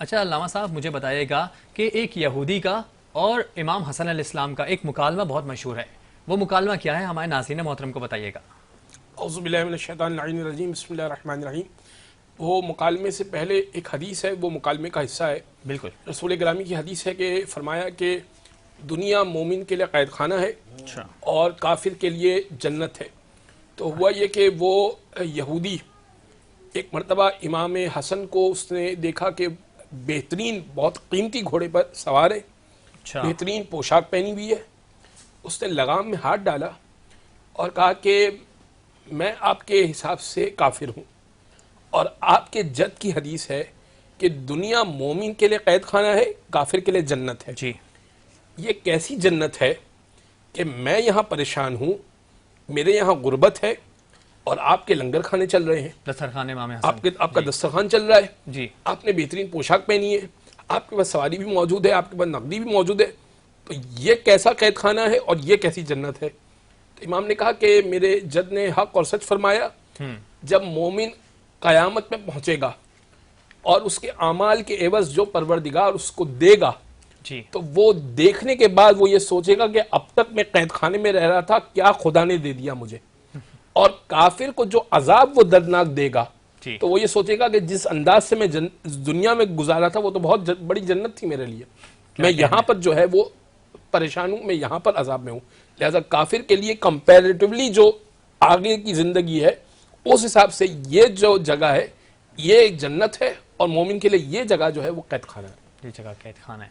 اچھا علامہ صاحب مجھے بتائیے گا کہ ایک یہودی کا اور امام حسن علیہ السلام کا ایک مکالمہ بہت مشہور ہے، وہ مکالمہ کیا ہے؟ ہمارے ناظرین محترم کو بتائیے گا۔ اعوذ باللہ من الشیطان اللعین الرجیم، بسم اللہ الرحمن الرحیم۔ وہ مکالمے سے پہلے ایک حدیث ہے، وہ مکالمے کا حصہ ہے۔ بالکل۔ رسول گرامی کی حدیث ہے کہ فرمایا کہ دنیا مومن کے لیے قید خانہ ہے اچھا۔ اور کافر کے لیے جنت ہے۔ تو ہوا یہ کہ وہ یہودی ایک مرتبہ امام حسن کو اس نے دیکھا کہ بہترین بہت قیمتی گھوڑے پر سوار ہے، اچھا۔ بہترین پوشاک پہنی ہوئی ہے۔ اس نے لگام میں ہاتھ ڈالا اور کہا کہ میں آپ کے حساب سے کافر ہوں، اور آپ کے جد کی حدیث ہے کہ دنیا مومن کے لیے قید خانہ ہے، کافر کے لیے جنت ہے۔ جی۔ یہ کیسی جنت ہے کہ میں یہاں پریشان ہوں، میرے یہاں غربت ہے اور آپ کے لنگر کھانے چل رہے ہیں، دسترخوان امام حسن۔ آپ کا دسترخوان چل رہا ہے، جی۔ آپ نے بہترین پوشاک پہنی ہے، آپ کے پاس سواری بھی موجود ہے، آپ کے پاس نقدی بھی موجود ہے، تو یہ کیسا قید خانہ ہے اور یہ کیسی جنت ہے؟ تو امام نے کہا کہ میرے جد نے حق اور سچ فرمایا۔ جب مومن قیامت میں پہنچے گا اور اس کے اعمال کے عوض جو پروردگار اس کو دے گا، جی۔ تو وہ دیکھنے کے بعد وہ یہ سوچے گا کہ اب تک میں قید خانے میں رہ رہا تھا، کیا خدا نے دے دیا مجھے؟ اور کافر کو جو عذاب وہ دردناک دے گا جی۔ تو وہ یہ سوچے گا کہ جس انداز سے میں دنیا میں گزارا تھا وہ تو بہت بڑی جنت تھی میرے لیے، میں یہاں پر جو ہے وہ پریشان ہوں، میں یہاں پر عذاب میں ہوں۔ لہذا کافر کے لیے کمپیریٹیولی جو آگے کی زندگی ہے اس حساب سے یہ جو جگہ ہے یہ ایک جنت ہے، اور مومن کے لیے یہ جگہ جو ہے وہ قید خانہ ہے۔ یہ جگہ قید خانہ ہے۔